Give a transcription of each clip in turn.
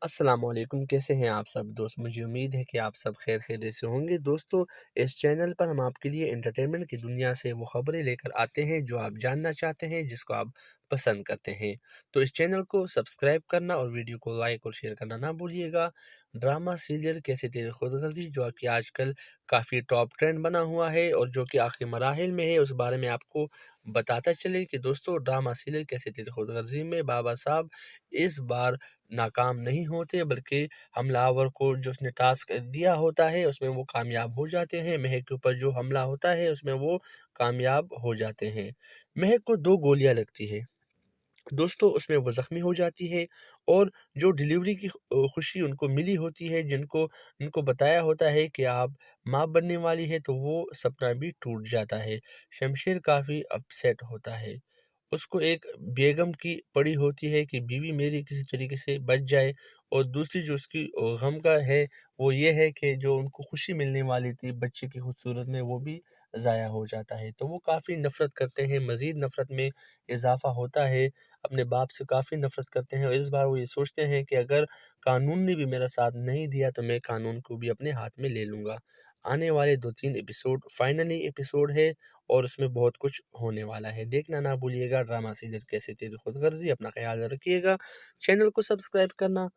अस्सलाम वालेकुम, कैसे हैं आप सब दोस्त। मुझे उम्मीद है कि आप सब खैर खैरियत से होंगे। दोस्तों, इस चैनल पर हम आपके लिए एंटरटेनमेंट की दुनिया से वो खबरें लेकर आते हैं जो आप जानना चाहते हैं, जिसको आप पसंद करते हैं। तो इस चैनल को सब्सक्राइब करना और वीडियो को लाइक और शेयर करना ना भूलिएगा। ड्रामा सीरियल कैसे तेरी खुदगर्जी, जो कि आजकल काफ़ी टॉप ट्रेंड बना हुआ है और जो कि आखिरी मराहिल में है, उस बारे में आपको बताता चले कि दोस्तों, ड्रामा सीरियल कैसे तेरी खुदगर्जी में बाबा साहब इस बार नाकाम नहीं होते, बल्कि हमलावर को जो उसने टास्क दिया होता है उसमें वो कामयाब हो जाते हैं। महक के ऊपर जो हमला होता है उसमें वो कामयाब हो जाते हैं। महक को 2 गोलियाँ लगती है। दोस्तों, उसमें वो ज़ख्मी हो जाती है और जो डिलीवरी की खुशी उनको मिली होती है, जिनको उनको बताया होता है कि आप माँ बनने वाली है, तो वो सपना भी टूट जाता है। शमशेर काफ़ी अपसेट होता है। उसको एक बेगम की पड़ी होती है कि बीवी मेरी किसी तरीके से बच जाए, और दूसरी जो उसकी गम का है, वो ये है कि जो उनको खुशी मिलने वाली थी बच्चे की खूबसूरत में, वो भी ज़ाया हो जाता है। तो वो काफ़ी नफ़रत करते हैं, मज़ीद नफ़रत में इज़ाफ़ा होता है, अपने बाप से काफ़ी नफ़रत करते हैं और इस बार वो ये सोचते हैं कि अगर कानून ने भी मेरा साथ नहीं दिया, तो मैं कानून को भी अपने हाथ में ले लूँगा। आने वाले 2-3 एपिसोड फाइनली एपिसोड है और उसमें बहुत कुछ होने वाला है। देखना ना भूलिएगा ड्रामा सीरियल कैसे तेरी खुदगर्ज़ी। अपना ख़्याल रखिएगा। चैनल को सब्सक्राइब करना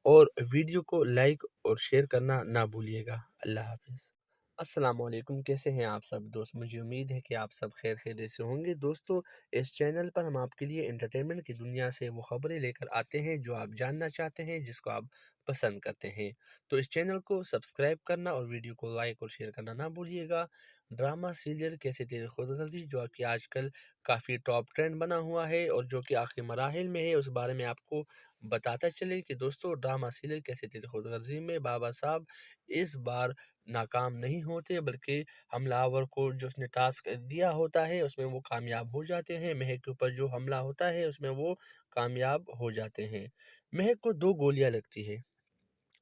और वीडियो को लाइक और शेयर करना ना भूलिएगा। अल्लाह हाफ़िज़। अस्सलाम वालेकुम, कैसे हैं आप सब दोस्त। मुझे उम्मीद है कि आप सब खैर खैरियत से होंगे। दोस्तों, इस चैनल पर हम आपके लिए एंटरटेनमेंट की दुनिया से वो खबरें लेकर आते हैं जो आप जानना चाहते हैं, जिसको आप पसंद करते हैं। तो इस चैनल को सब्सक्राइब करना और वीडियो को लाइक और शेयर करना ना भूलिएगा। ड्रामा सीरियल कैसे तेरी खुदगर्जी, जो कि आजकल काफ़ी टॉप ट्रेंड बना हुआ है और जो कि आखिरी मराहिल में है, उस बारे में आपको बताता चले कि दोस्तों, ड्रामा सीरियल कैसे तेरी खुदगर्जी में बाबा साहब इस बार नाकाम नहीं होते, बल्कि हमलावर को जो उसने टास्क दिया होता है उसमें वो कामयाब हो जाते हैं। महक के ऊपर जो हमला होता है उसमें वो कामयाब हो जाते हैं। महक को 2 गोलियाँ लगती है।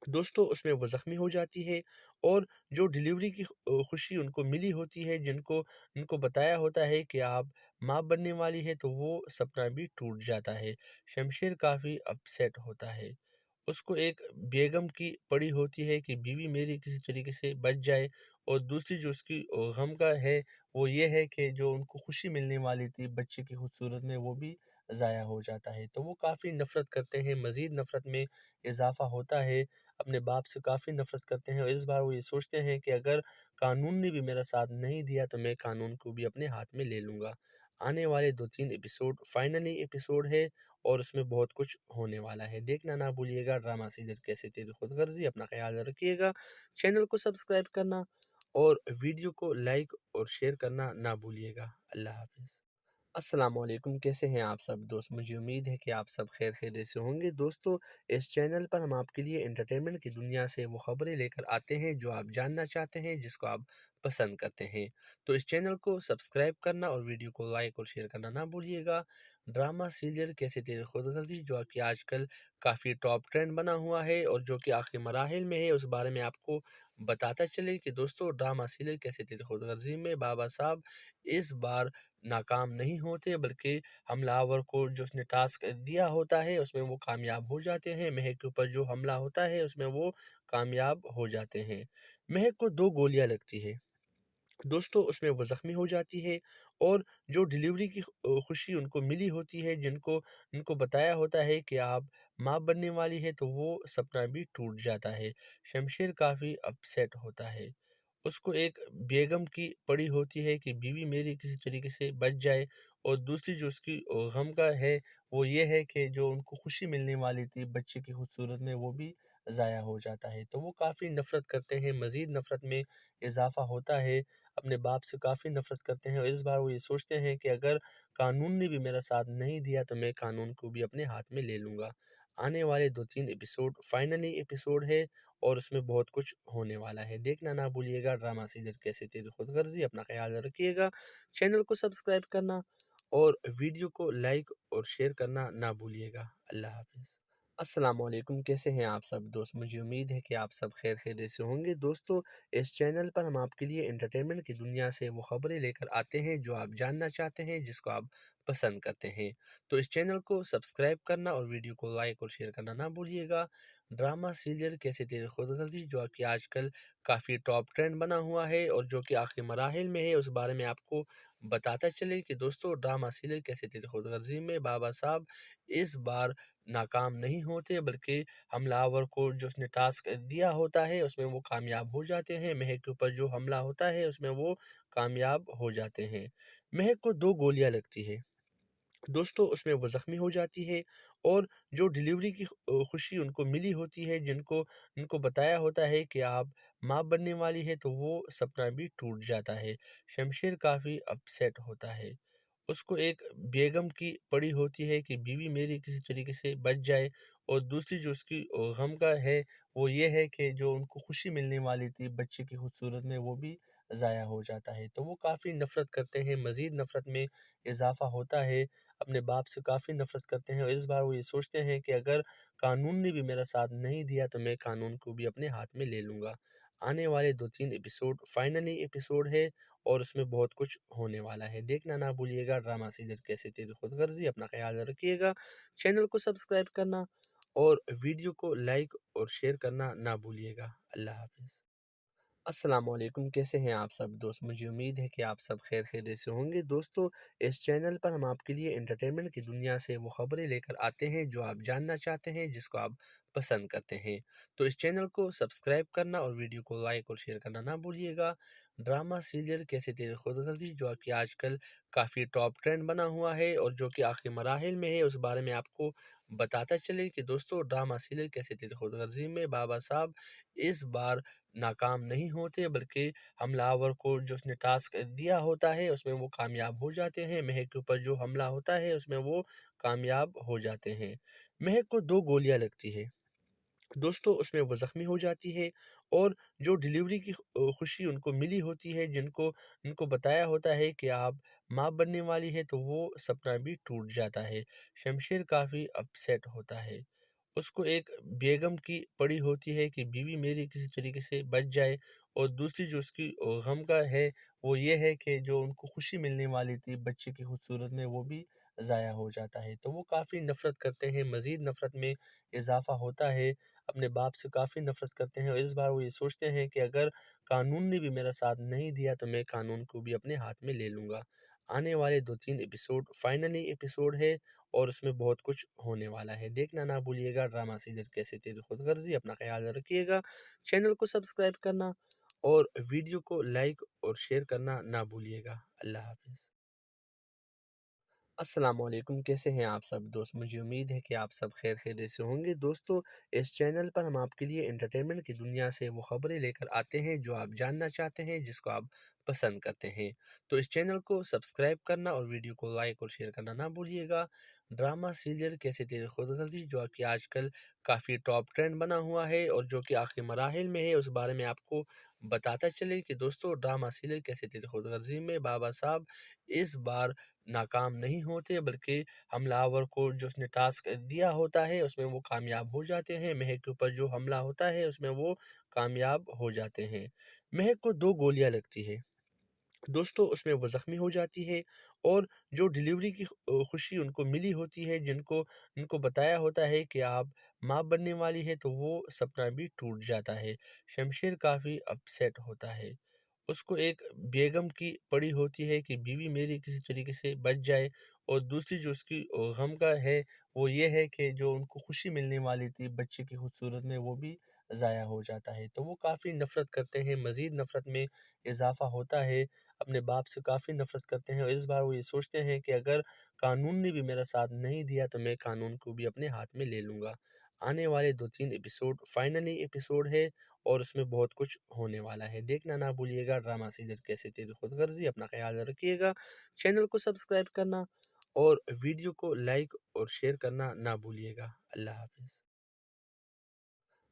दोस्तों, उसमें वो ज़ख्मी हो जाती है और जो डिलीवरी की खुशी उनको मिली होती है, जिनको उनको बताया होता है कि आप माँ बनने वाली है, तो वो सपना भी टूट जाता है। शमशेर काफ़ी अपसेट होता है। उसको एक बेगम की पड़ी होती है कि बीवी मेरी किसी तरीके से बच जाए, और दूसरी जो उसकी गम का है, वो ये है कि जो उनको खुशी मिलने वाली थी बच्चे की खूबसूरत में, वो भी ज़ाया हो जाता है। तो वो काफ़ी नफ़रत करते हैं, मज़ीद नफ़रत में इज़ाफ़ा होता है, अपने बाप से काफ़ी नफ़रत करते हैं और इस बार वो ये सोचते हैं कि अगर कानून ने भी मेरा साथ नहीं दिया, तो मैं कानून को भी अपने हाथ में ले लूँगा। आने वाले 2-3 एपिसोड फाइनली एपिसोड है और उसमें बहुत कुछ होने वाला है। देखना ना भूलिएगा ड्रामा सीरियल कैसे तेरी खुदगर्जी। अपना ख़्याल रखिएगा। चैनल को सब्सक्राइब करना और वीडियो को लाइक और शेयर करना ना भूलिएगा। अल्लाह हाफ़िज़। अस्सलाम वालेकुम, कैसे हैं आप सब दोस्त। मुझे उम्मीद है कि आप सब खैर खैरियत से होंगे। दोस्तों, इस चैनल पर हम आपके लिए एंटरटेनमेंट की दुनिया से वो खबरें लेकर आते हैं जो आप जानना चाहते हैं, जिसको आप पसंद करते हैं। तो इस चैनल को सब्सक्राइब करना और वीडियो को लाइक और शेयर करना ना भूलिएगा। ड्रामा सीरियल कैसे तेरी खुदगर्जी, जो कि आजकल काफ़ी टॉप ट्रेंड बना हुआ है और जो कि आखिरी मराहिल में है, उस बारे में आपको बताता चले कि दोस्तों, ड्रामा सीरियल कैसे तेरी खुदगर्जी में बाबा साहब इस बार नाकाम नहीं होते, बल्कि हमलावर को जो उसने टास्क दिया होता है उसमें वो कामयाब हो जाते हैं। महक के ऊपर जो हमला होता है उसमें वो कामयाब हो जाते हैं। महक को 2 गोलियाँ लगती है। दोस्तों, उसमें वो ज़ख्मी हो जाती है और जो डिलीवरी की खुशी उनको मिली होती है, जिनको उनको बताया होता है कि आप माँ बनने वाली है, तो वो सपना भी टूट जाता है। शमशेर काफ़ी अपसेट होता है। उसको एक बेगम की पड़ी होती है कि बीवी मेरी किसी तरीके से बच जाए, और दूसरी जो उसकी गम का है, वो ये है कि जो उनको खुशी मिलने वाली थी बच्चे की खूबसूरत में, वो भी ज़ाया हो जाता है। तो वो काफ़ी नफ़रत करते हैं, मज़ीद नफ़रत में इज़ाफ़ा होता है, अपने बाप से काफ़ी नफ़रत करते हैं और इस बार वो ये सोचते हैं कि अगर कानून ने भी मेरा साथ नहीं दिया, तो मैं कानून को भी अपने हाथ में ले लूँगा। आने वाले 2-3 एपिसोड फाइनली एपिसोड है और उसमें बहुत कुछ होने वाला है। देखना ना भूलिएगा ड्रामा सीरियल कैसे तेरी खुदगर्जी। अपना ख़्याल रखिएगा। चैनल को सब्सक्राइब करना और वीडियो को लाइक और शेयर करना ना भूलिएगा। अल्लाह हाफ़िज़। अस्सलाम वालेकुम, कैसे हैं आप सब दोस्त। मुझे उम्मीद है कि आप सब खैर खैरियत से होंगे। दोस्तों, इस चैनल पर हम आपके लिए एंटरटेनमेंट की दुनिया से वो खबरें लेकर आते हैं जो आप जानना चाहते हैं, जिसको आप पसंद करते हैं। तो इस चैनल को सब्सक्राइब करना और वीडियो को लाइक और शेयर करना ना भूलिएगा। ड्रामा सीरियल कैसे तेरे खुदगर्जी जो कि आजकल काफ़ी टॉप ट्रेंड बना हुआ है और जो कि आखिरी मराहिल में है, उस बारे में आपको बताता चले कि दोस्तों ड्रामा सीरियल कैसे तेरे खुदगर्जी में बाबा साहब इस बार नाकाम नहीं होते, बल्कि हमलावर को जो उसने टास्क दिया होता है उसमें वो कामयाब हो जाते हैं। महक के ऊपर जो हमला होता है उसमें वो कामयाब हो जाते हैं। महक को 2 गोलियाँ लगती है। दोस्तों उसमें वो ज़ख्मी हो जाती है और जो डिलीवरी की खुशी उनको मिली होती है, जिनको उनको बताया होता है कि आप माँ बनने वाली है, तो वो सपना भी टूट जाता है। शमशेर काफ़ी अपसेट होता है। उसको एक बेगम की पड़ी होती है कि बीवी मेरी किसी तरीके से बच जाए, और दूसरी जो उसकी गम का है वो ये है कि जो उनको खुशी मिलने वाली थी बच्चे की खूबसूरत में, वो भी ज़ाया हो जाता है। तो वो काफ़ी नफ़रत करते हैं, मज़ीद नफ़रत में इज़ाफ़ा होता है, अपने बाप से काफ़ी नफ़रत करते हैं और इस बार वो ये सोचते हैं कि अगर कानून ने भी मेरा साथ नहीं दिया तो मैं कानून को भी अपने हाथ में ले लूँगा। आने वाले 2-3 एपिसोड फाइनली एपिसोड है और उसमें बहुत कुछ होने वाला है। देखना ना भूलिएगा ड्रामा सीरियल कैसे तेरी खुदगर्जी। अपना ख़्याल रखिएगा। चैनल को सब्सक्राइब करना और वीडियो को लाइक और शेयर करना ना भूलिएगा। अल्लाह हाफ़िज़। अस्सलामुअलैकुम, कैसे हैं आप सब दोस्त? मुझे उम्मीद है कि आप सब खैर खैरियत से होंगे। दोस्तों, इस चैनल पर हम आपके लिए एंटरटेनमेंट की दुनिया से वो खबरें लेकर आते हैं जो आप जानना चाहते हैं, जिसको आप पसंद करते हैं। तो इस चैनल को सब्सक्राइब करना और वीडियो को लाइक और शेयर करना ना भूलिएगा। ड्रामा सीरियल कैसे तेरे खुदगर्जी जो कि आजकल काफ़ी टॉप ट्रेंड बना हुआ है और जो कि आखिरी मराहिल में है, उस बारे में आपको बताता चले कि दोस्तों ड्रामा सीरियल कैसे तेरे खुदगर्जी में बाबा साहब इस बार नाकाम नहीं होते, बल्कि हमलावर को जो उसने टास्क दिया होता है उसमें वो कामयाब हो जाते हैं। महक के ऊपर जो हमला होता है उसमें वो कामयाब हो जाते हैं। महक को 2 गोलियाँ लगती है। दोस्तों उसमें वो ज़ख्मी हो जाती है और जो डिलीवरी की खुशी उनको मिली होती है, जिनको उनको बताया होता है कि आप माँ बनने वाली है, तो वो सपना भी टूट जाता है। शमशेर काफ़ी अपसेट होता है। उसको एक बेगम की पड़ी होती है कि बीवी मेरी किसी तरीके से बच जाए, और दूसरी जो उसकी गम का है वो ये है कि जो उनको खुशी मिलने वाली थी बच्चे की खूबसूरत में, वो भी ज़ाया हो जाता है। तो वो काफ़ी नफ़रत करते हैं, मज़ीद नफ़रत में इज़ाफ़ा होता है, अपने बाप से काफ़ी नफ़रत करते हैं और इस बार वो ये सोचते हैं कि अगर कानून ने भी मेरा साथ नहीं दिया तो मैं कानून को भी अपने हाथ में ले लूँगा। आने वाले 2-3 एपिसोड फाइनली एपिसोड है और उसमें बहुत कुछ होने वाला है। देखना ना भूलिएगा ड्रामा सीरियल कैसे तेरी खुदगर्जी। अपना ख़्याल रखिएगा। चैनल को सब्सक्राइब करना और वीडियो को लाइक और शेयर करना ना भूलिएगा। अल्लाह हाफ़िज़। अस्सलामुअलैकुम, कैसे हैं आप सब दोस्त? मुझे उम्मीद है कि आप सब खैर खैरियत से होंगे। दोस्तों, इस चैनल पर हम आपके लिए एंटरटेनमेंट की दुनिया से वो खबरें लेकर आते हैं जो आप जानना चाहते हैं, जिसको आप पसंद करते हैं। तो इस चैनल को सब्सक्राइब करना और वीडियो को लाइक और शेयर करना ना भूलिएगा। ड्रामा सीरियल कैसे तेरे खुदगर्जी जो कि आजकल काफ़ी टॉप ट्रेंड बना हुआ है और जो कि आखिरी मराहिल में है, उस बारे में आपको बताता चले कि दोस्तों ड्रामा सीरियल कैसे तेरे खुदगर्जी में बाबा साहब इस बार नाकाम नहीं होते, बल्कि हमलावर को जो उसने टास्क दिया होता है उसमें वो कामयाब हो जाते हैं। महक के ऊपर जो हमला होता है उसमें वो कामयाब हो जाते हैं। महक को 2 गोलियाँ लगती है। दोस्तों उसमें वो ज़ख्मी हो जाती है और जो डिलीवरी की खुशी उनको मिली होती है, जिनको उनको बताया होता है कि आप माँ बनने वाली है, तो वो सपना भी टूट जाता है। शमशेर काफ़ी अपसेट होता है। उसको एक बेगम की पड़ी होती है कि बीवी मेरी किसी तरीके से बच जाए, और दूसरी जो उसकी गम का है वो ये है कि जो उनको खुशी मिलने वाली थी बच्चे की खूबसूरत में, वो भी ज़ाया हो जाता है। तो वो काफ़ी नफ़रत करते हैं, मज़ीद नफ़रत में इज़ाफ़ा होता है, अपने बाप से काफ़ी नफ़रत करते हैं और इस बार वो ये सोचते हैं कि अगर कानून ने भी मेरा साथ नहीं दिया तो मैं कानून को भी अपने हाथ में ले लूँगा। आने वाले 2-3 एपिसोड फाइनली एपिसोड है और उसमें बहुत कुछ होने वाला है। देखना ना भूलिएगा ड्रामा सीरियल कैसे तेरी खुदगर्जी। अपना ख़्याल रखिएगा। चैनल को सब्सक्राइब करना और वीडियो को लाइक और शेयर करना ना भूलिएगा। अल्लाह हाफ़िज़।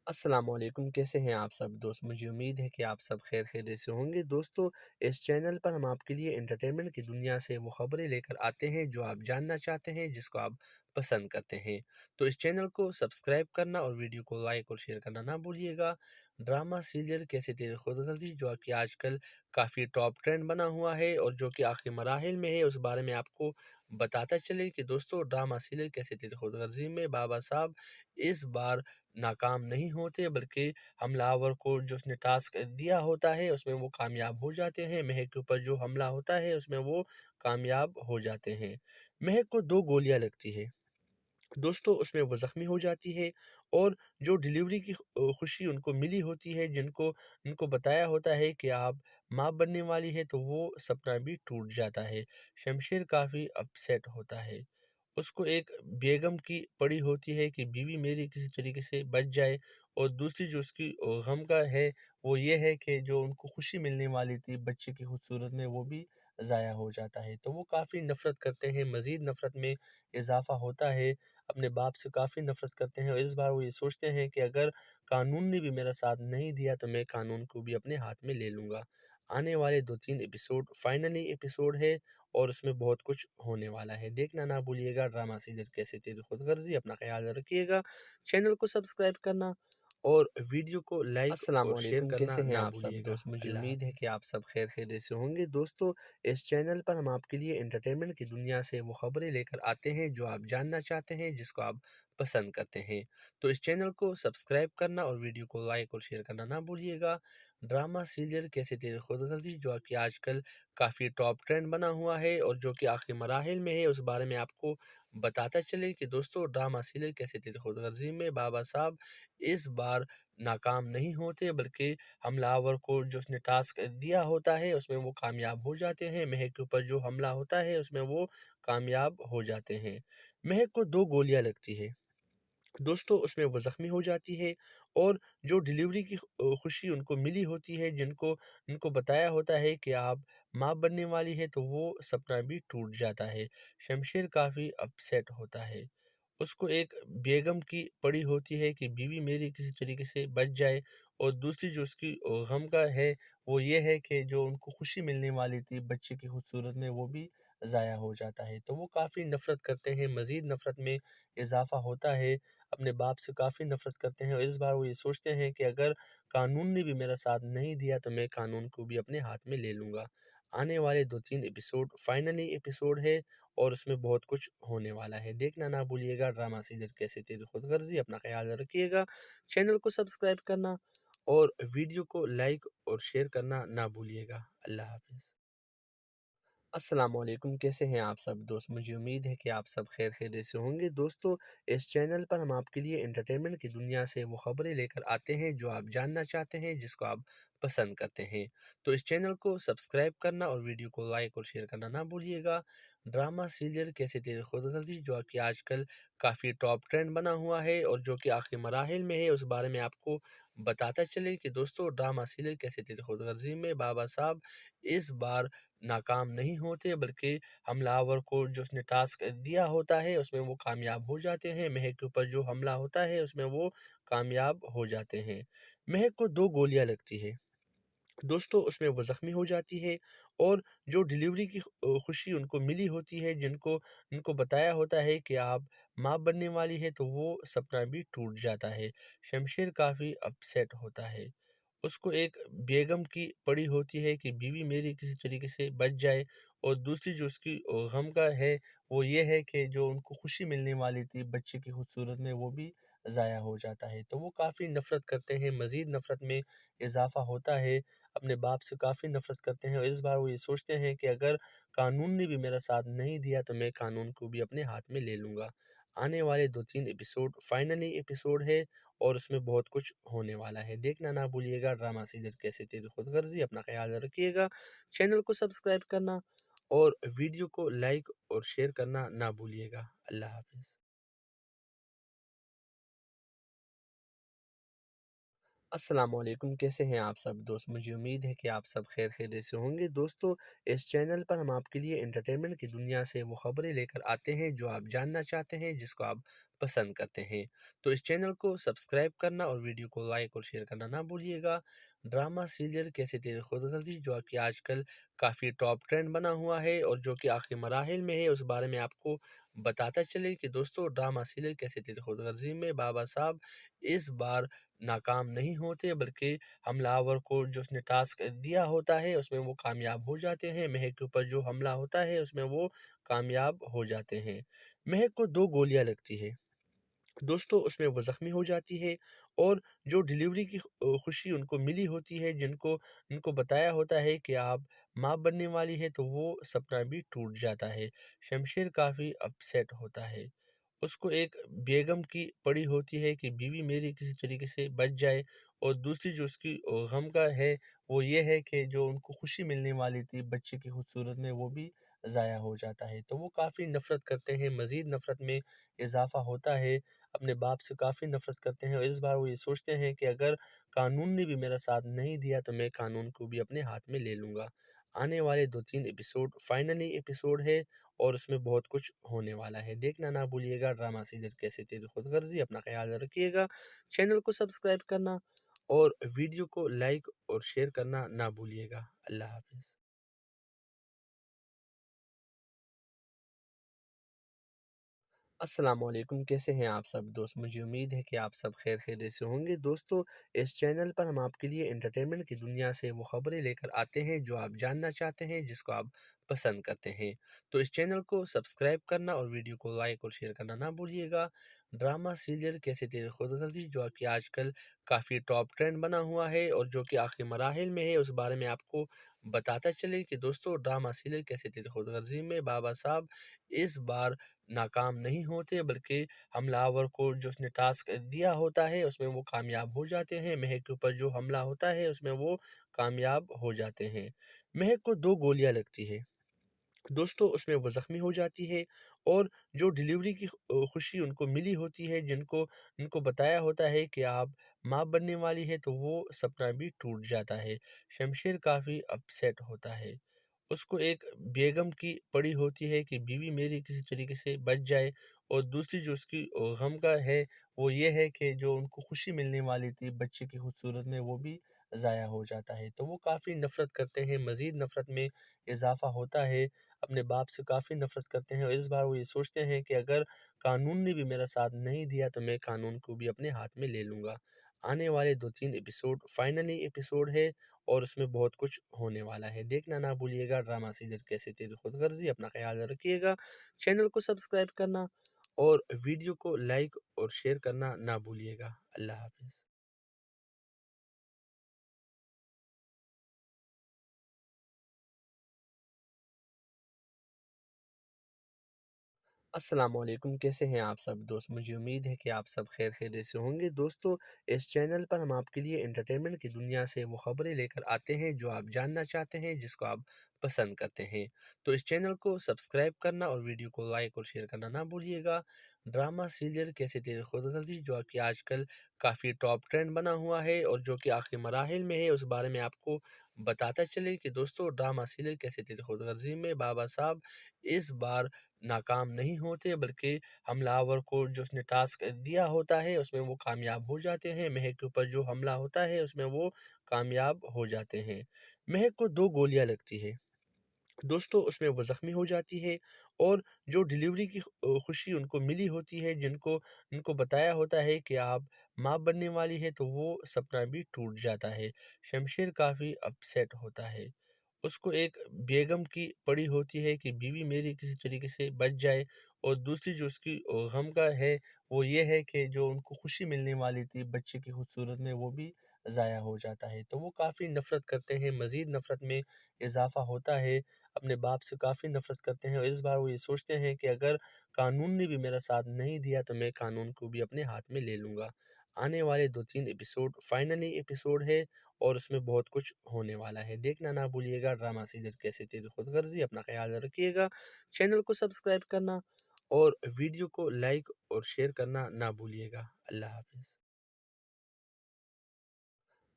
अस्सलामुअलैकुम, कैसे हैं आप सब दोस्त? मुझे उम्मीद है कि आप सब खैर खैरियत से होंगे। दोस्तों, इस चैनल पर हम आपके लिए एंटरटेनमेंट की दुनिया से वो खबरें लेकर आते हैं जो आप जानना चाहते हैं, जिसको आप पसंद करते हैं। तो इस चैनल को सब्सक्राइब करना और वीडियो को लाइक और शेयर करना ना भूलिएगा। ड्रामा सीरियल कैसे तेरे खुदगर्जी जो कि आजकल काफ़ी टॉप ट्रेंड बना हुआ है और जो कि आखिरी मराहिल में है, उस बारे में आपको बताता चले कि दोस्तों ड्रामा सीरियल कैसे तेरी खुद गर्जी में बाबा साहब इस बार नाकाम नहीं होते, बल्कि हमलावर को जो उसने टास्क दिया होता है उसमें वो कामयाब हो जाते हैं। महक के ऊपर जो हमला होता है उसमें वो कामयाब हो जाते हैं। महक को 2 गोलियां लगती है दोस्तों, उसमें वो ज़ख्मी हो जाती है और जो डिलीवरी की खुशी उनको मिली होती है, जिनको उनको बताया होता है कि आप माँ बनने वाली है, तो वो सपना भी टूट जाता है। शमशेर काफ़ी अपसेट होता है। उसको एक बेगम की पड़ी होती है कि बीवी मेरी किसी तरीके से बच जाए, और दूसरी जो उसकी गम का है, वो ये है कि जो उनको खुशी मिलने वाली थी बच्चे की खूबसूरत में, वो भी ज़ाया हो जाता है। तो वो काफ़ी नफ़रत करते हैं, मज़ीद नफ़रत में इज़ाफ़ा होता है, अपने बाप से काफ़ी नफ़रत करते हैं और इस बार वो ये सोचते हैं कि अगर कानून ने भी मेरा साथ नहीं दिया तो मैं कानून को भी अपने हाथ में ले लूँगा। आने वाले 2-3 एपिसोड फाइनली एपिसोड है और उसमें बहुत कुछ होने वाला है। देखना ना भूलिएगा ड्रामा सीरियल कैसे तेरी खुदगर्ज़ी। अपना ख़्याल रखिएगा। चैनल को सब्सक्राइब करना और वीडियो को लाइक और शेयर अस्सलामुअलैकुम, करना कैसे हैं ना आप सब भूलिएगा। दोस्त? मुझे अल्लाह उम्मीद है हाफ़िज़। कि आप सब खैर खैरियत से होंगे। दोस्तों, इस चैनल पर हम आपके लिए एंटरटेनमेंट की दुनिया से वो खबरें लेकर आते हैं जो आप जानना चाहते हैं, जिसको आप पसंद करते हैं। तो इस चैनल को सब्सक्राइब करना और वीडियो को लाइक और शेयर करना ना भूलिएगा। ड्रामा सीरियल कैसे तेरी खुदगर्ज़ी, जो कि आजकल काफ़ी टॉप ट्रेंड बना हुआ है और जो कि आखिरी मराहिल में है, उस बारे में आपको बताता चले कि दोस्तों ड्रामा सीरियल कैसे तेरी खुदगर्ज़ी में बाबा साहब इस बार नाकाम नहीं होते, बल्कि हमलावर को जो उसने टास्क दिया होता है उसमें वो कामयाब हो जाते हैं। महक के ऊपर जो हमला होता है उसमें वो कामयाब हो जाते हैं। महक को 2 गोलियां लगती है दोस्तों, उसमें वो ज़ख्मी हो जाती है और जो डिलीवरी की खुशी उनको मिली होती है, जिनको उनको बताया होता है कि आप माँ बनने वाली है, तो वो सपना भी टूट जाता है। शमशेर काफ़ी अपसेट होता है। उसको एक बेगम की पड़ी होती है कि बीवी मेरी किसी तरीके से बच जाए, और दूसरी जो उसकी गम का है, वो ये है कि जो उनको खुशी मिलने वाली थी बच्चे की खूबसूरत में, वो भी ज़ाया हो जाता है। तो वो काफ़ी नफ़रत करते हैं, मज़ीद नफ़रत में इज़ाफ़ा होता है, अपने बाप से काफ़ी नफ़रत करते हैं और इस बार वो ये सोचते हैं कि अगर कानून ने भी मेरा साथ नहीं दिया तो मैं कानून को भी अपने हाथ में ले लूँगा। आने वाले 2-3 एपिसोड फाइनली एपिसोड है और उसमें बहुत कुछ होने वाला है। देखना ना भूलिएगा ड्रामा सीरियल कैसे तेरी खुदगर्ज़ी। अपना ख़्याल रखिएगा। चैनल को सब्सक्राइब करना और वीडियो को लाइक और शेयर करना ना भूलिएगा। अल्लाह हाफ़िज़। अस्सलामुअलैकुम, कैसे हैं आप सब दोस्त? मुझे उम्मीद है कि आप सब खैर खैरियत से होंगे। दोस्तों, इस चैनल पर हम आपके लिए एंटरटेनमेंट की दुनिया से वो खबरें लेकर आते हैं जो आप जानना चाहते हैं, जिसको आप पसंद करते हैं। तो इस चैनल को सब्सक्राइब करना और वीडियो को लाइक और शेयर करना ना भूलिएगा। ड्रामा सीरियल कैसे तेरी खुदगर्ज़ी, जो कि आजकल काफ़ी टॉप ट्रेंड बना हुआ है और जो कि आखिरी मराहिल में है, उस बारे में आपको बताता चले कि दोस्तों ड्रामा सीरियल कैसे तेरी खुदगर्ज़ी में बाबा साहब इस बार नाकाम नहीं होते, बल्कि हमलावर को जो उसने टास्क दिया होता है उसमें वो कामयाब हो जाते हैं। महक के ऊपर जो हमला होता है उसमें वो कामयाब हो जाते हैं। महक को 2 गोलियां लगती है दोस्तों, उसमें वो ज़ख्मी हो जाती है और जो डिलीवरी की खुशी उनको मिली होती है, जिनको उनको बताया होता है कि आप माँ बनने वाली है, तो वो सपना भी टूट जाता है। शमशेर काफ़ी अपसेट होता है। उसको एक बेगम की पड़ी होती है कि बीवी मेरी किसी तरीके से बच जाए, और दूसरी जो उसकी गम का है, वो ये है कि जो उनको खुशी मिलने वाली थी बच्चे की खूबसूरत में, वो भी ज़ाया हो जाता है। तो वो काफ़ी नफ़रत करते हैं, मज़ीद नफ़रत में इज़ाफ़ा होता है, अपने बाप से काफ़ी नफ़रत करते हैं और इस बार वो ये सोचते हैं कि अगर कानून ने भी मेरा साथ नहीं दिया तो मैं कानून को भी अपने हाथ में ले लूँगा। आने वाले 2-3 एपिसोड फाइनली एपिसोड है और उसमें बहुत कुछ होने वाला है। देखना ना भूलिएगा ड्रामा सीरियल कैसे तेरी खुदगर्ज़ी। अपना ख़्याल रखिएगा। चैनल को सब्सक्राइब करना और वीडियो को लाइक और शेयर करना ना भूलिएगा। अल्लाह हाफ़िज़। अस्सलामुअलैकुम, कैसे हैं आप सब दोस्त? मुझे उम्मीद है कि आप सब खैर खैरियत से होंगे। दोस्तों, इस चैनल पर हम आपके लिए एंटरटेनमेंट की दुनिया से वो खबरें लेकर आते हैं जो आप जानना चाहते हैं, जिसको आप पसंद करते हैं। तो इस चैनल को सब्सक्राइब करना और वीडियो को लाइक और शेयर करना ना भूलिएगा। ड्रामा सीरियल कैसे तेरी खुदगर्ज़ी, जो कि आजकल काफ़ी टॉप ट्रेंड बना हुआ है और जो कि आखिरी मराहिल में है, उस बारे में आपको बताता चले कि दोस्तों ड्रामा सीरियल कैसे तेरी खुदगर्ज़ी में बाबा साहब इस बार नाकाम नहीं होते, बल्कि हमलावर को जो उसने टास्क दिया होता है उसमें वो कामयाब हो जाते हैं। महक के ऊपर जो हमला होता है उसमें वो कामयाब हो जाते हैं। महक को 2 गोलियाँ लगती है। दोस्तों उसमें वो ज़ख्मी हो जाती है और जो डिलीवरी की खुशी उनको मिली होती है, जिनको उनको बताया होता है कि आप माँ बनने वाली है, तो वो सपना भी टूट जाता है। शमशेर काफ़ी अपसेट होता है। उसको एक बेगम की पड़ी होती है कि बीवी मेरी किसी तरीके से बच जाए, और दूसरी जो उसकी गम का है, वो ये है कि जो उनको खुशी मिलने वाली थी बच्चे की खूबसूरत में, वो भी ज़ाया हो जाता है। तो वो काफ़ी नफ़रत करते हैं, मज़ीद नफ़रत में इज़ाफ़ा होता है, अपने बाप से काफ़ी नफ़रत करते हैं, और इस बार वो ये सोचते हैं कि अगर कानून ने भी मेरा साथ नहीं दिया तो मैं कानून को भी अपने हाथ में ले लूँगा। आने वाले 2-3 एपिसोड फाइनली एपिसोड है, और उसमें बहुत कुछ होने वाला है। देखना ना भूलिएगा ड्रामा सीरियल कैसे तेरी खुदगर्ज़ी। अपना ख़्याल रखिएगा। चैनल को सब्सक्राइब करना और वीडियो को लाइक और शेयर करना ना भूलिएगा। अल्लाह हाफ़िज़। अस्सलाम वालेकुम, कैसे हैं आप सब दोस्त? मुझे उम्मीद है कि आप सब खैर खैरियत से होंगे। दोस्तों, इस चैनल पर हम आपके लिए एंटरटेनमेंट की दुनिया से वो खबरें लेकर आते हैं जो आप जानना चाहते हैं, जिसको आप पसंद करते हैं। तो इस चैनल को सब्सक्राइब करना और वीडियो को लाइक और शेयर करना ना भूलिएगा। ड्रामा सीरियल कैसे तेरी खुदगर्जी, जो कि आजकल काफ़ी टॉप ट्रेंड बना हुआ है और जो कि आखिरी मराहिल में है, उस बारे में आपको बताता चले कि दोस्तों ड्रामा सीरियल कैसे तेरी खुदगर्जी में बाबा साहब इस बार नाकाम नहीं होते, बल्कि हमलावर को जो उसने टास्क दिया होता है उसमें वो कामयाब हो जाते हैं। महक के ऊपर जो हमला होता है उसमें वो कामयाब हो जाते हैं। महक को 2 गोलियाँ लगती है। दोस्तों उसमें वो ज़ख्मी हो जाती है, और जो डिलीवरी की खुशी उनको मिली होती है, जिनको उनको बताया होता है कि आप माँ बनने वाली है, तो वो सपना भी टूट जाता है। शमशेर काफ़ी अपसेट होता है। उसको एक बेगम की पड़ी होती है कि बीवी मेरी किसी तरीके से बच जाए, और दूसरी जो उसकी गम का है, वो ये है कि जो उनको खुशी मिलने वाली थी बच्चे की खूबसूरत में, वो भी ज़ाया हो जाता है। तो वो काफ़ी नफ़रत करते हैं, मज़ीद नफ़रत में इज़ाफ़ा होता है, अपने बाप से काफ़ी नफ़रत करते हैं, और इस बार वो ये सोचते हैं कि अगर कानून ने भी मेरा साथ नहीं दिया तो मैं कानून को भी अपने हाथ में ले लूँगा। आने वाले 2-3 एपिसोड फाइनली एपिसोड है, और उसमें बहुत कुछ होने वाला है। देखना ना भूलिएगा ड्रामा सीरियल कैसे तेरी खुदगर्ज़ी। अपना ख़्याल रखिएगा। चैनल को सब्सक्राइब करना और वीडियो को लाइक और शेयर करना ना भूलिएगा। अल्लाह हाफ़िज़। अस्सलाम वालेकुम, कैसे हैं आप सब दोस्त? मुझे उम्मीद है कि आप सब खैर खैरियत से होंगे। दोस्तों, इस चैनल पर हम आपके लिए एंटरटेनमेंट की दुनिया से वो खबरें लेकर आते हैं जो आप जानना चाहते हैं, जिसको आप पसंद करते हैं। तो इस चैनल को सब्सक्राइब करना और वीडियो को लाइक और शेयर करना ना भूलिएगा। ड्रामा सीरियल कैसे तेरी खुदगर्जी, जो कि आजकल काफ़ी टॉप ट्रेंड बना हुआ है और जो कि आखिरी मराहिल में है, उस बारे में आपको बताता चले कि दोस्तों ड्रामा सीरियल कैसे तेरी खुदगर्जी में बाबा साहब इस बार नाकाम नहीं होते, बल्कि हमलावर को जो उसने टास्क दिया होता है उसमें वो कामयाब हो जाते हैं। महक के ऊपर जो हमला होता है उसमें वो कामयाब हो जाते हैं। महक को 2 गोलियाँ लगती है। दोस्तों उसमें वो ज़ख्मी हो जाती है, और जो डिलीवरी की खुशी उनको मिली होती है, जिनको उनको बताया होता है कि आप माँ बनने वाली है, तो वो सपना भी टूट जाता है। शमशेर काफ़ी अपसेट होता है। उसको एक बेगम की पड़ी होती है कि बीवी मेरी किसी तरीके से बच जाए, और दूसरी जो उसकी गम का है, वो ये है कि जो उनको खुशी मिलने वाली थी बच्चे की खूबसूरत में, वो भी ज़ाया हो जाता है। तो वो काफ़ी नफ़रत करते हैं, मज़ीद नफ़रत में इज़ाफ़ा होता है, अपने बाप से काफ़ी नफ़रत करते हैं, और इस बार वो ये सोचते हैं कि अगर कानून ने भी मेरा साथ नहीं दिया तो मैं कानून को भी अपने हाथ में ले लूँगा। आने वाले 2-3 एपिसोड फाइनली एपिसोड है, और उसमें बहुत कुछ होने वाला है। देखना ना भूलिएगा ड्रामा सीरियल कैसे तेरी खुदगर्ज़ी। अपना ख़्याल रखिएगा। चैनल को सब्सक्राइब करना और वीडियो को लाइक और शेयर करना ना भूलिएगा। अल्लाह हाफ़िज़।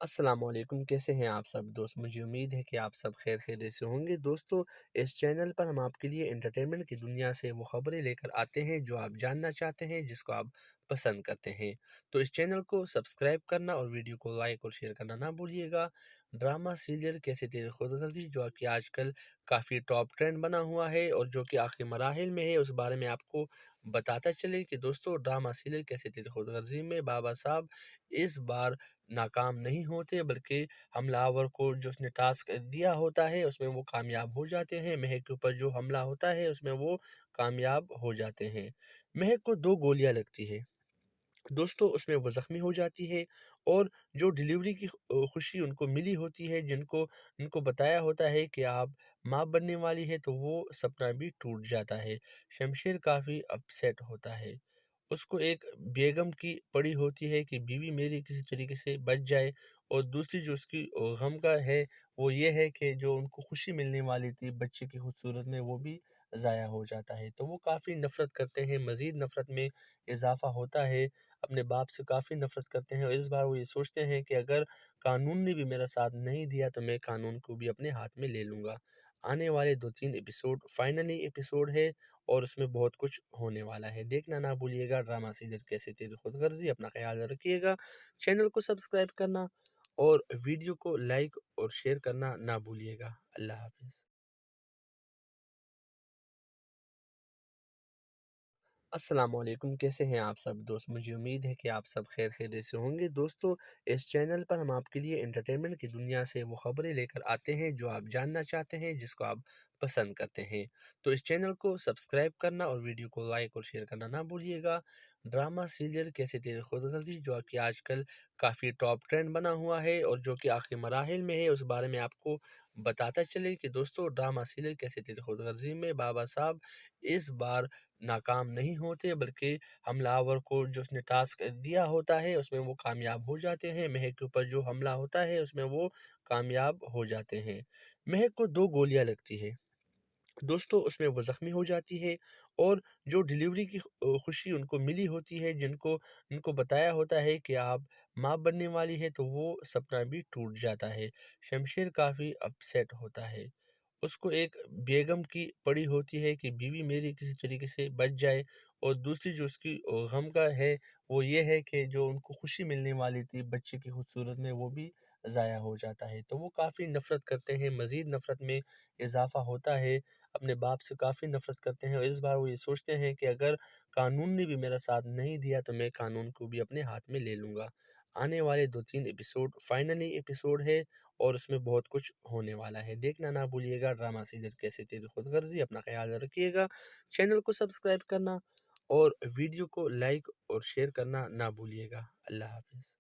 अस्सलाम वालेकुम, कैसे हैं आप सब दोस्त? मुझे उम्मीद है कि आप सब खैर खैरियत से होंगे। दोस्तों, इस चैनल पर हम आपके लिए एंटरटेनमेंट की दुनिया से वो खबरें लेकर आते हैं जो आप जानना चाहते हैं, जिसको आप पसंद करते हैं। तो इस चैनल को सब्सक्राइब करना और वीडियो को लाइक और शेयर करना ना भूलिएगा। ड्रामा सीरियल कैसे तेरे खुदगर्जी जो कि आजकल काफ़ी टॉप ट्रेंड बना हुआ है और जो कि आखिरी मराहिल में है, उस बारे में आपको बताता चले कि दोस्तों ड्रामा सीरियल कैसे तेरे खुदगर्जी में बाबा साहब इस बार नाकाम नहीं होते, बल्कि हमलावर को जो उसने टास्क दिया होता है उसमें वो कामयाब हो जाते हैं। महक के ऊपर जो हमला होता है उसमें वो कामयाब हो जाते हैं। महक को 2 गोलियाँ लगती है। दोस्तों उसमें वो ज़ख्मी हो जाती है और जो डिलीवरी की खुशी उनको मिली होती है, जिनको उनको बताया होता है कि आप माँ बनने वाली है, तो वो सपना भी टूट जाता है। शमशेर काफ़ी अपसेट होता है। उसको एक बेगम की पड़ी होती है कि बीवी मेरी किसी तरीके से बच जाए, और दूसरी जो उसकी गम का है, वो ये है कि जो उनको खुशी मिलने वाली थी बच्चे की खूबसूरत में, वो भी ज़ाया हो जाता है। तो वो काफ़ी नफ़रत करते हैं, मज़ीद नफ़रत में इज़ाफ़ा होता है, अपने बाप से काफ़ी नफ़रत करते हैं और इस बार वो ये सोचते हैं कि अगर कानून ने भी मेरा साथ नहीं दिया तो मैं कानून को भी अपने हाथ में ले लूँगा। आने वाले 2-3 एपिसोड फाइनली एपिसोड है और उसमें बहुत कुछ होने वाला है। देखना ना भूलिएगा ड्रामा सीरियल कैसे तेरी खुदगर्जी। अपना ख़्याल रखिएगा। चैनल को सब्सक्राइब करना और वीडियो को लाइक और शेयर करना ना भूलिएगा। अल्लाह हाफ़िज़। अस्सलाम वालेकुम, कैसे हैं आप सब दोस्त? मुझे उम्मीद है कि आप सब खैर खैरियत से होंगे। दोस्तों, इस चैनल पर हम आपके लिए एंटरटेनमेंट की दुनिया से वो खबरें लेकर आते हैं जो आप जानना चाहते हैं, जिसको आप पसंद करते हैं। तो इस चैनल को सब्सक्राइब करना और वीडियो को लाइक और शेयर करना ना भूलिएगा। ड्रामा सीरियल कैसे तेरे खुदगर्जी जो कि आजकल काफ़ी टॉप ट्रेंड बना हुआ है और जो कि आखिरी मराहिल में है, उस बारे में आपको बताता चले कि दोस्तों ड्रामा सीरियल कैसे तेरे खुदगर्जी में बाबा साहब इस बार नाकाम नहीं होते, बल्कि हमलावर को जो उसने टास्क दिया होता है उसमें वो कामयाब हो जाते हैं। महक के ऊपर जो हमला होता है उसमें वो कामयाब हो जाते हैं। महक को 2 गोलियाँ लगती है। दोस्तों उसमें वो ज़ख्मी हो जाती है और जो डिलीवरी की खुशी उनको मिली होती है, जिनको उनको बताया होता है कि आप माँ बनने वाली है, तो वो सपना भी टूट जाता है। शमशेर काफ़ी अपसेट होता है। उसको एक बेगम की पड़ी होती है कि बीवी मेरी किसी तरीके से बच जाए, और दूसरी जो उसकी गम का है, वो ये है कि जो उनको खुशी मिलने वाली थी बच्चे की खूबसूरत में, वो भी ज़ाया हो जाता है। तो वो काफ़ी नफ़रत करते हैं, मज़ीद नफ़रत में इज़ाफ़ा होता है, अपने बाप से काफ़ी नफ़रत करते हैं और इस बार वो ये सोचते हैं कि अगर कानून ने भी मेरा साथ नहीं दिया तो मैं कानून को भी अपने हाथ में ले लूँगा। आने वाले 2-3 एपिसोड फाइनली एपिसोड है और उसमें बहुत कुछ होने वाला है। देखना ना भूलिएगा ड्रामा सीरियल कैसे तेरी खुदगर्जी। अपना ख़्याल रखिएगा। चैनल को सब्सक्राइब करना और वीडियो को लाइक और शेयर करना ना भूलिएगा। अल्लाह हाफ़िज़।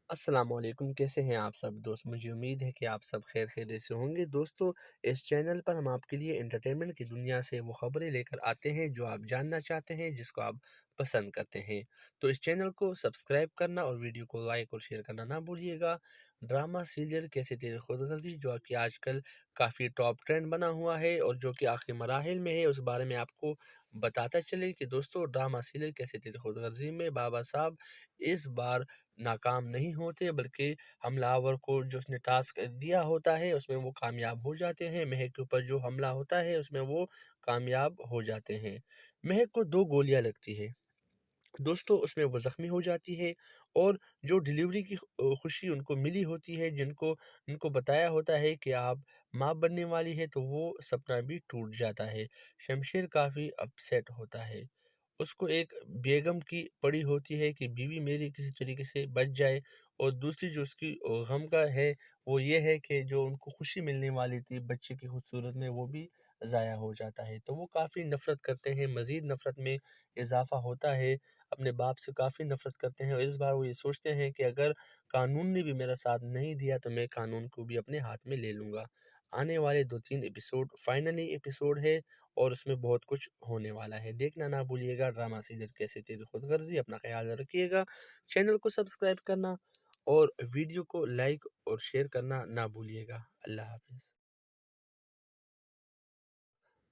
अस्सलाम वालेकुम, कैसे हैं आप सब दोस्त? मुझे उम्मीद है कि आप सब खैर खैरियत से होंगे। दोस्तों, इस चैनल पर हम आपके लिए एंटरटेनमेंट की दुनिया से वो खबरें लेकर आते हैं जो आप जानना चाहते हैं, जिसको आप पसंद करते हैं। तो इस चैनल को सब्सक्राइब करना और वीडियो को लाइक और शेयर करना ना भूलिएगा। ड्रामा सीरियल कैसे तेरे खुदगर्जी जो कि आजकल काफ़ी टॉप ट्रेंड बना हुआ है और जो कि आखिरी मराहिल में है, उस बारे में आपको बताता चले कि दोस्तों ड्रामा सीरियल कैसे तेरे खुदगर्जी में बाबा साहब इस बार नाकाम नहीं होते, बल्कि हमलावर को जो उसने टास्क दिया होता है उसमें वो कामयाब हो जाते हैं। महक के ऊपर जो हमला होता है उसमें वो कामयाब हो जाते हैं। महक को 2 गोलियाँ लगती है। दोस्तों उसमें वो ज़ख्मी हो जाती है और जो डिलीवरी की खुशी उनको मिली होती है, जिनको उनको बताया होता है कि आप माँ बनने वाली है, तो वो सपना भी टूट जाता है। शमशेर काफ़ी अपसेट होता है। उसको एक बेगम की पड़ी होती है कि बीवी मेरी किसी तरीके से बच जाए, और दूसरी जो उसकी गम का है, वो ये है कि जो उनको खुशी मिलने वाली थी बच्चे की खूबसूरत में, वो भी ज़ाया हो जाता है। तो वो काफ़ी नफ़रत करते हैं, मज़ीद नफ़रत में इज़ाफ़ा होता है, अपने बाप से काफ़ी नफ़रत करते हैं और इस बार वो ये सोचते हैं कि अगर कानून ने भी मेरा साथ नहीं दिया तो मैं कानून को भी अपने हाथ में ले लूँगा। आने वाले 2-3 एपिसोड फाइनली एपिसोड है और उसमें बहुत कुछ होने वाला है। देखना ना भूलिएगा ड्रामा सीरियल कैसे तेरी खुदगर्जी। अपना ख़्याल रखिएगा। चैनल को सब्सक्राइब करना और वीडियो को लाइक और शेयर करना ना भूलिएगा। अल्लाह हाफ़िज़।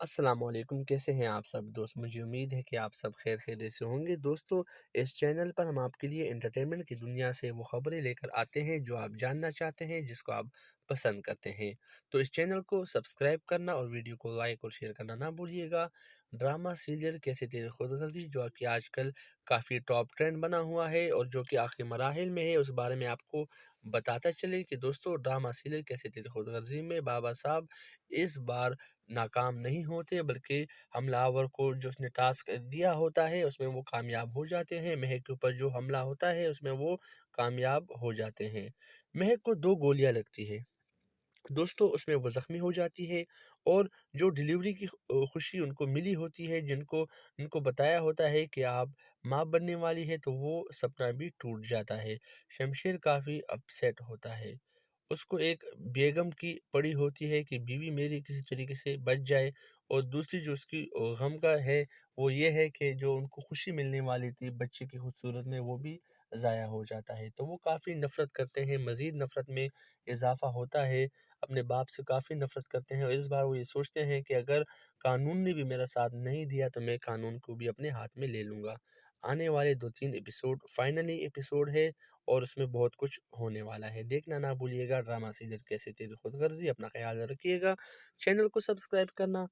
अस्सलाम वालेकुम, कैसे हैं आप सब दोस्त? मुझे उम्मीद है कि आप सब खैर खैरियत से होंगे। दोस्तों, इस चैनल पर हम आपके लिए एंटरटेनमेंट की दुनिया से वो खबरें लेकर आते हैं जो आप जानना चाहते हैं, जिसको आप पसंद करते हैं। तो इस चैनल को सब्सक्राइब करना और वीडियो को लाइक और शेयर करना ना भूलिएगा। ड्रामा सीरियल कैसे तेरे खुदगर्जी जो कि आजकल काफ़ी टॉप ट्रेंड बना हुआ है और जो कि आखिरी मराहिल में है, उस बारे में आपको बताता चले कि दोस्तों ड्रामा सीरियल कैसे तेरे खुदगर्जी में बाबा साहब इस बार नाकाम नहीं होते, बल्कि हमलावर को जो उसने टास्क दिया होता है उसमें वो कामयाब हो जाते हैं। महक के ऊपर जो हमला होता है उसमें वो कामयाब हो जाते हैं। महक को 2 गोलियाँ लगती है। दोस्तों उसमें वो ज़ख्मी हो जाती है और जो डिलीवरी की खुशी उनको मिली होती है, जिनको उनको बताया होता है कि आप माँ बनने वाली है, तो वो सपना भी टूट जाता है। शमशेर काफ़ी अपसेट होता है। उसको एक बेगम की पड़ी होती है कि बीवी मेरी किसी तरीके से बच जाए, और दूसरी जो उसकी गम का है वो ये है कि जो उनको खुशी मिलने वाली थी बच्चे की खूबसूरत में, वो भी ज़ाया हो जाता है। तो वो काफ़ी नफ़रत करते हैं, मज़ीद नफ़रत में इज़ाफ़ा होता है। अपने बाप से काफ़ी नफ़रत करते हैं और इस बार वो ये सोचते हैं कि अगर कानून ने भी मेरा साथ नहीं दिया तो मैं कानून को भी अपने हाथ में ले लूँगा। आने वाले 2-3 एपिसोड फाइनली एपिसोड है और उसमें बहुत कुछ होने वाला है। देखना ना भूलिएगा ड्रामा सीरियल कैसे तेरी खुदगर्ज़ी। अपना ख़्याल रखिएगा। चैनल को सब्सक्राइब करना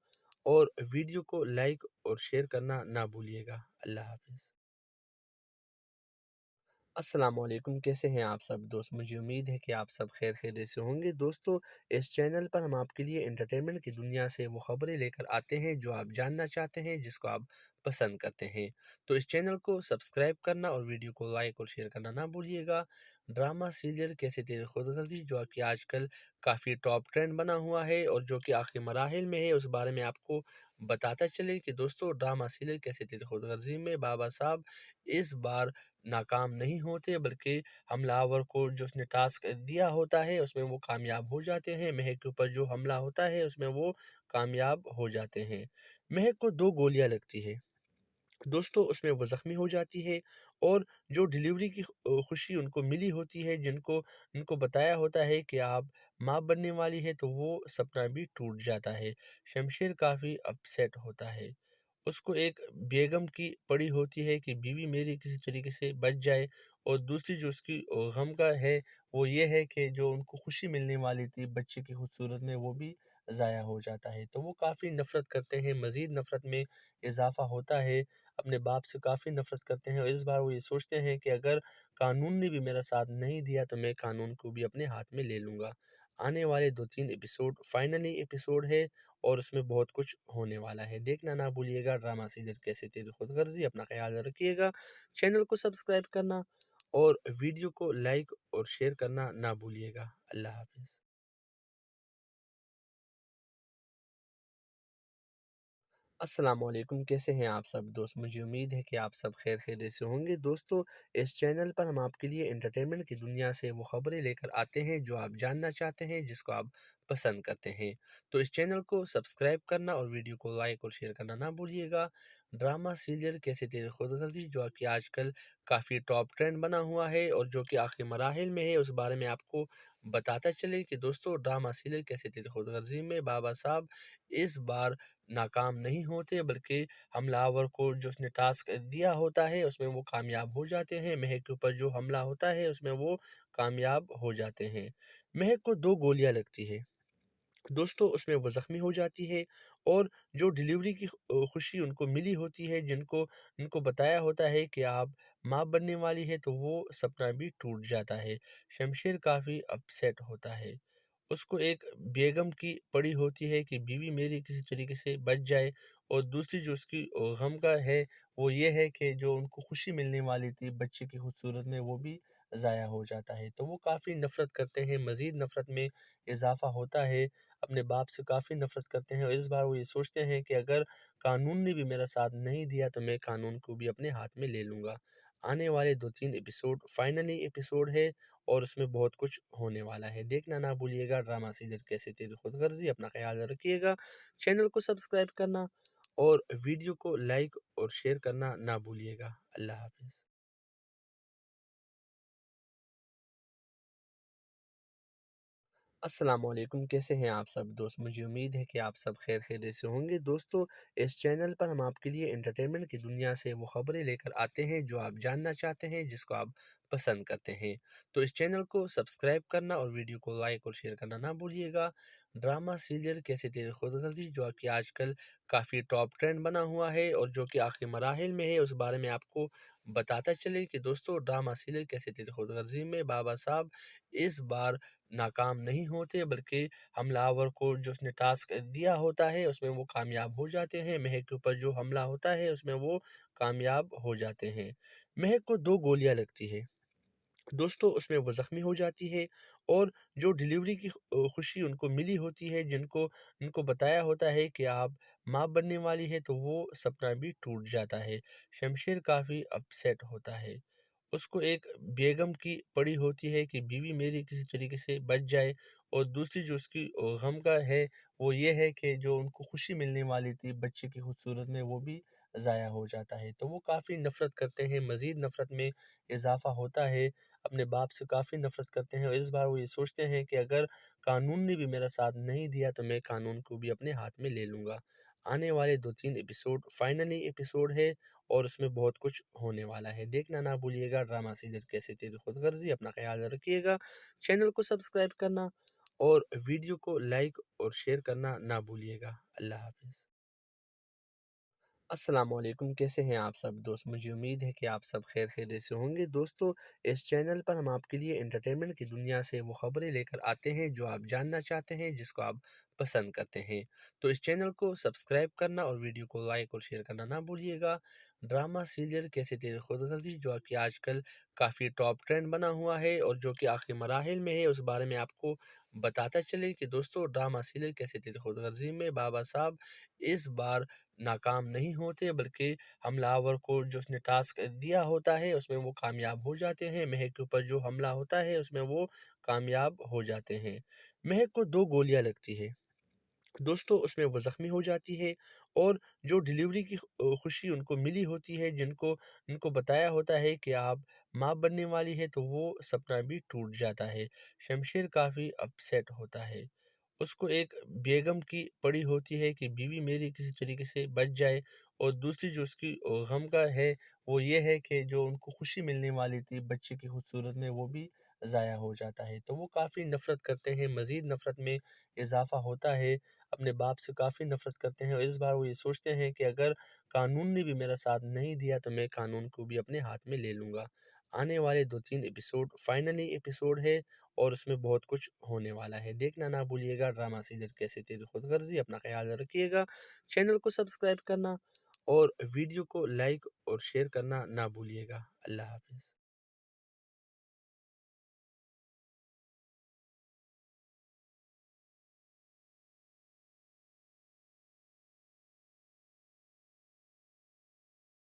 और वीडियो को लाइक और शेयर करना ना भूलिएगा। अल्लाह हाफ़िज़। अस्सलाम वालेकुम, कैसे हैं आप सब दोस्त? मुझे उम्मीद है कि आप सब खैर खैरियत से होंगे। दोस्तों, इस चैनल पर हम आपके लिए एंटरटेनमेंट की दुनिया से वो खबरें लेकर आते हैं जो आप जानना चाहते हैं, जिसको आप पसंद करते हैं। तो इस चैनल को सब्सक्राइब करना और वीडियो को लाइक और शेयर करना ना भूलिएगा। ड्रामा सीरियल कैसे तेरे खुदगर्जी जो कि आजकल काफ़ी टॉप ट्रेंड बना हुआ है और जो कि आखिरी मराहिल में है, उस बारे में आपको बताता चले कि दोस्तों ड्रामा सीरियल कैसे तेरे खुदगर्जी में बाबा साहब इस बार नाकाम नहीं होते, बल्कि हमलावर को जो उसने टास्क दिया होता है उसमें वो कामयाब हो जाते हैं। महक के ऊपर जो हमला होता है उसमें वो कामयाब हो जाते हैं। महक को 2 गोलियाँ लगती है। दोस्तों उसमें वो ज़ख्मी हो जाती है और जो डिलीवरी की खुशी उनको मिली होती है, जिनको उनको बताया होता है कि आप माँ बनने वाली है, तो वो सपना भी टूट जाता है। शमशेर काफ़ी अपसेट होता है। उसको एक बेगम की पड़ी होती है कि बीवी मेरी किसी तरीके से बच जाए, और दूसरी जो उसकी गम का है वो ये है कि जो उनको खुशी मिलने वाली थी बच्चे की खूबसूरत में, वो भी ज़ाया हो जाता है। तो वो काफ़ी नफ़रत करते हैं, मज़ीद नफ़रत में इज़ाफ़ा होता है। अपने बाप से काफ़ी नफ़रत करते हैं और इस बार वो ये सोचते हैं कि अगर कानून ने भी मेरा साथ नहीं दिया तो मैं कानून को भी अपने हाथ में ले लूँगा। आने वाले 2-3 एपिसोड फाइनली एपिसोड है और उसमें बहुत कुछ होने वाला है। देखना ना भूलिएगा ड्रामा सीरियल कैसे तेरी खुदगर्जी। अपना ख़्याल रखिएगा। चैनल को सब्सक्राइब करना और वीडियो को लाइक और शेयर करना ना भूलिएगा। अल्लाह हाफ़िज़। अस्सलाम वालेकुम, कैसे हैं आप सब दोस्त? मुझे उम्मीद है कि आप सब खैर खैरियत से होंगे। दोस्तों, इस चैनल पर हम आपके लिए एंटरटेनमेंट की दुनिया से वो खबरें लेकर आते हैं जो आप जानना चाहते हैं, जिसको आप पसंद करते हैं। तो इस चैनल को सब्सक्राइब करना और वीडियो को लाइक और शेयर करना ना भूलिएगा। ड्रामा सीरियल कैसे तेरे खुदगर्जी जो कि आजकल काफ़ी टॉप ट्रेंड बना हुआ है और जो कि आखिरी मराहिल में है, उस बारे में आपको बताता चले कि दोस्तों ड्रामा सीरियल कैसे तेरे खुदगर्जी में बाबा साहब इस बार नाकाम नहीं होते, बल्कि हमलावर को जो उसने टास्क दिया होता है उसमें वो कामयाब हो जाते हैं। महक के ऊपर जो हमला होता है उसमें वो कामयाब हो जाते हैं। महक को 2 गोलियाँ लगती है। दोस्तों उसमें वो ज़ख्मी हो जाती है और जो डिलीवरी की खुशी उनको मिली होती है, जिनको उनको बताया होता है कि आप माँ बनने वाली है, तो वो सपना भी टूट जाता है। शमशेर काफ़ी अपसेट होता है। उसको एक बेगम की पड़ी होती है कि बीवी मेरी किसी तरीके से बच जाए, और दूसरी जो उसकी गम का है वो ये है कि जो उनको खुशी मिलने वाली थी बच्चे की खूबसूरत में, वो भी ज़ाया हो जाता है। तो वो काफ़ी नफ़रत करते हैं, मज़ीद नफ़रत में इज़ाफ़ा होता है। अपने बाप से काफ़ी नफ़रत करते हैं और इस बार वो ये सोचते हैं कि अगर कानून ने भी मेरा साथ नहीं दिया तो मैं कानून को भी अपने हाथ में ले लूँगा। आने वाले 2-3 एपिसोड फाइनली एपिसोड है और उसमें बहुत कुछ होने वाला है। देखना ना भूलिएगा ड्रामा सीरियल कैसे तेरी खुदगर्जी। अपना ख़्याल रखिएगा। चैनल को सब्सक्राइब करना और वीडियो को लाइक और शेयर करना ना भूलिएगा। अल्लाह हाफ़िज़। अस्सलाम वालेकुम, कैसे हैं आप सब दोस्त? मुझे उम्मीद है कि आप सब खैर खैरियत से होंगे। दोस्तों, इस चैनल पर हम आपके लिए एंटरटेनमेंट की दुनिया से वो खबरें लेकर आते हैं जो आप जानना चाहते हैं, जिसको आप पसंद करते हैं। तो इस चैनल को सब्सक्राइब करना और वीडियो को लाइक और शेयर करना ना भूलिएगा। ड्रामा सीरियल कैसे तेरी खुदगर्जी जो कि आजकल काफ़ी टॉप ट्रेंड बना हुआ है और जो कि आखिरी मराहिल में है, उस बारे में आपको बताता चले कि दोस्तों ड्रामा सीरियल कैसे तेरी खुदगर्जी में बाबा साहब इस बार नाकाम नहीं होते, बल्कि हमलावर को जो उसने टास्क दिया होता है उसमें वो कामयाब हो जाते हैं। महक के ऊपर जो हमला होता है उसमें वो कामयाब हो जाते हैं। महक को 2 गोलियाँ लगती है। दोस्तों उसमें वो ज़ख्मी हो जाती है और जो डिलीवरी की खुशी उनको मिली होती है, जिनको उनको बताया होता है कि आप माँ बनने वाली है, तो वो सपना भी टूट जाता है। शमशेर काफ़ी अपसेट होता है। उसको एक बेगम की पड़ी होती है कि बीवी मेरी किसी तरीके से बच जाए, और दूसरी जो उसकी गम का है वो ये है कि जो उनको खुशी मिलने वाली थी बच्चे की खूबसूरत में, वो भी ज़ाया हो जाता है। तो वो काफ़ी नफ़रत करते हैं, मज़ीद नफ़रत में इज़ाफ़ा होता है, अपने बाप से काफ़ी नफ़रत करते हैं और इस बार वो ये सोचते हैं कि अगर कानून ने भी मेरा साथ नहीं दिया तो मैं कानून को भी अपने हाथ में ले लूँगा। आने वाले 2-3 एपिसोड फाइनली एपिसोड है और उसमें बहुत कुछ होने वाला है। देखना ना भूलिएगा ड्रामा सीरियल कैसे तेरी खुदगर्ज़ी। अपना ख़्याल रखिएगा। चैनल को सब्सक्राइब करना और वीडियो को लाइक और शेयर करना ना भूलिएगा। अल्लाह हाफ़िज़। अस्सलाम वालेकुम, कैसे हैं आप सब दोस्त? मुझे उम्मीद है कि आप सब खैर खैरियत से होंगे। दोस्तों, इस चैनल पर हम आपके लिए एंटरटेनमेंट की दुनिया से वो खबरें लेकर आते हैं जो आप जानना चाहते हैं, जिसको आप पसंद करते हैं। तो इस चैनल को सब्सक्राइब करना और वीडियो को लाइक और शेयर करना ना भूलिएगा। ड्रामा सीरियल कैसे तेरी खुदगर्जी जो कि आजकल काफ़ी टॉप ट्रेंड बना हुआ है और जो कि आखिरी मराहिल में है, उस बारे में आपको बताता चले कि दोस्तों ड्रामा सीरियल कैसे तेरी खुदगर्जी में बाबा साहब इस बार नाकाम नहीं होते, बल्कि हमलावर को जो उसने टास्क दिया होता है उसमें वो कामयाब हो जाते हैं। महक के ऊपर जो हमला होता है उसमें वो कामयाब हो जाते हैं। महक को 2 गोलियाँ लगती है। दोस्तों उसमें वो ज़ख्मी हो जाती है और जो डिलीवरी की खुशी उनको मिली होती है, जिनको उनको बताया होता है कि आप माँ बनने वाली है, तो वो सपना भी टूट जाता है। शमशेर काफ़ी अपसेट होता है। उसको एक बेगम की पड़ी होती है कि बीवी मेरी किसी तरीके से बच जाए, और दूसरी जो उसकी गम का है वो ये है कि जो उनको खुशी मिलने वाली थी बच्चे की खूबसूरत में, वो भी ज़ाया हो जाता है। तो वो काफ़ी नफ़रत करते हैं, मज़ीद नफ़रत में इज़ाफ़ा होता है, अपने बाप से काफ़ी नफ़रत करते हैं और इस बार वो ये सोचते हैं कि अगर कानून ने भी मेरा साथ नहीं दिया तो मैं कानून को भी अपने हाथ में ले लूँगा। आने वाले 2-3 एपिसोड फाइनली एपिसोड है और उसमें बहुत कुछ होने वाला है। देखना ना भूलिएगा ड्रामा सीरियल कैसे तेरी खुदगर्ज़ी। अपना ख़्याल रखिएगा। चैनल को सब्सक्राइब करना और वीडियो को लाइक और शेयर करना ना भूलिएगा। अल्लाह हाफ़िज़।